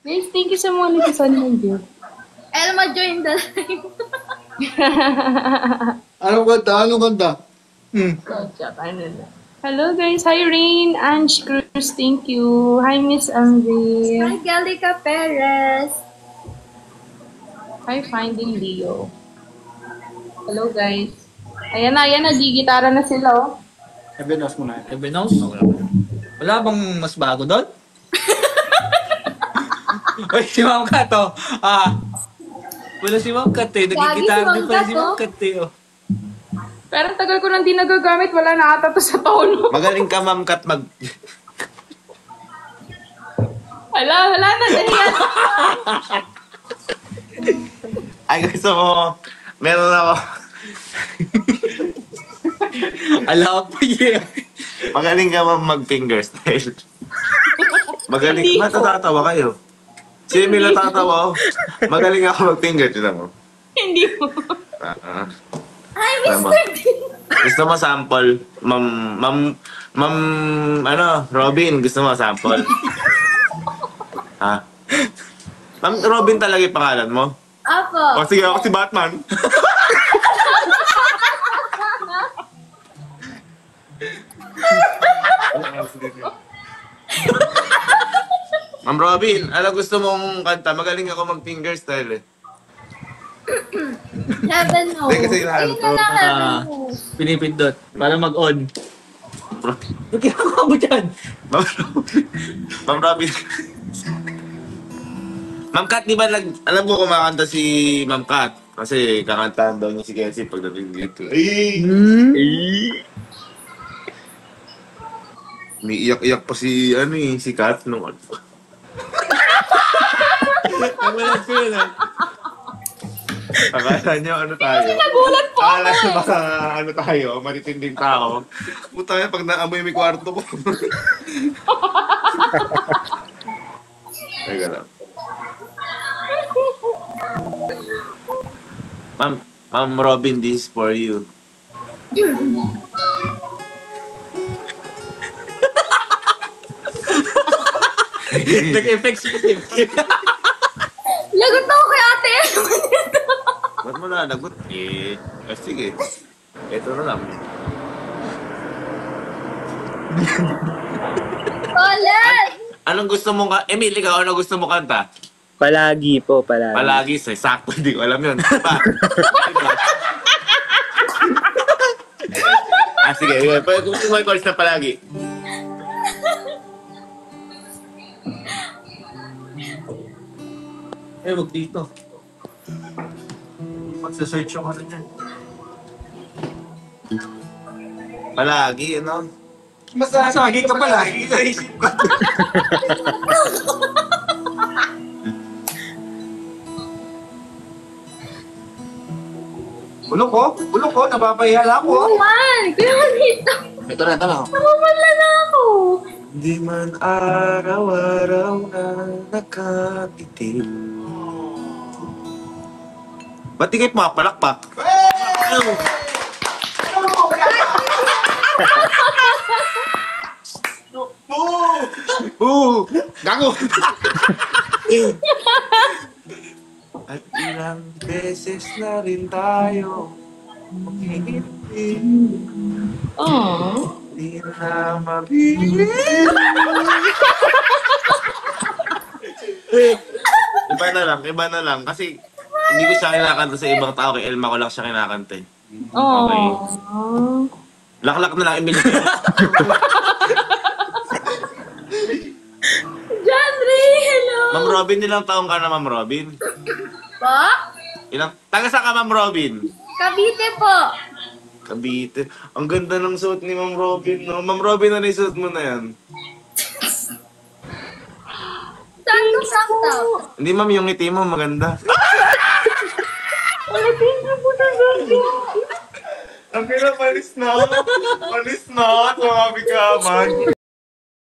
Guys, thank you sa mga nagsasan ng gift. Elma, join the live. Anong kanta? Anong kanta? Hello guys. Hi Rain, Ange Cruz, thank you. Hi Miss Amri. Hi, Gallica Perez. Hi Finding Leo. Hello guys. Ayan na, gigitara na sila oh. Ebenos mo na. Ebenos? Wala bang mas bago doon? Uy, si Ma'am Kat, oh. Wala si Ma'am Kat, eh. Nagkikitar din pala si Ma'am Kat, eh, oh. Pero tagal ko nang di nagagamit, wala na ata to sa tono. Magaling ka, Ma'am Kat, Wala na, dahiyan. Ay, gusto mo, meron ako. Alam po yun. Magaling ka, Ma'am, mag-finger style. Magaling. Hindi ko. Matatawa kayo. Si Emil natatawa, oh. Magaling ako mag-finger. Tinan mo. Hindi mo. Hi, Tama. Mr. D. Gusto mo sample? Robin, gusto mo sample? Ha? Ma'am Robin talaga yung pangalan mo? Apo. O sige, ako si Batman. Ma'am Robin, ano gusto mong kanta? Magaling ako mag-finger style eh. Heaven knows. Hindi, kasi Ayun inaano na lang, to. heaven knows. Pinipindot para mag-on. Ano ginagawa mo dyan? Ma'am Robin. Ma'am Kat, di ba alam ko kumakanta si Ma'am Kat? Kasi kakantahan daw niya si Kenzie pagdating dito. Ay! May iyak-iyak pa si Kat nung ano. Nagulat ko yun, ah. Akala niyo ano tayo? Nagulat po Akala ako niyo eh. baka ano tayo, matitinding tao. Puta yan, pag naamoy may kwarto ko. Teka lang. Ma'am Robin, this is for you. Nag-effects ko siya. Lagot ako kay ate. Ba't mo nalagot? Sige. Ito na lang. Ulit. Anong gusto mong Emil, ikaw, ano gusto mo kanta? Palagi po, palagi. Palagi, sakto, hindi ko alam yun. Pa. Diba? Sige. Gusto mo yung chorus na palagi. Wag dito. Magsa-search ako na dyan. Palagi, ano? Masasagi ka palagi. Naisip ko. Bulok ko, napapahiyala ko. Man, kaya dito. Ito na. Namamala na ako. Di man araw-araw na nakapitin. Ba't di kayo pumapalakpak? Gago! At ilang beses na rin tayo hindi Oh. na mabili. Iba na lang. Kasi hindi ko siya kinakanta sa ibang tao. Kay Elma ko lang siya kinakanta eh. Oh. Okay. Laklak na lang, Emil. John Ray, hello. Ma'am Robin, ilang taong ka na, Ma'am Robin? Po? Taga saan ka, Ma'am Robin? Cavite po. Cavite. Ang ganda ng suot ni Ma'am Robin, no? Ma'am Robin, ano yung suot mo na yan? Sakto. Hindi, Ma'am, yung ngiti mo maganda. Ang pinapalis na. Palis na. Tumabi ka, man.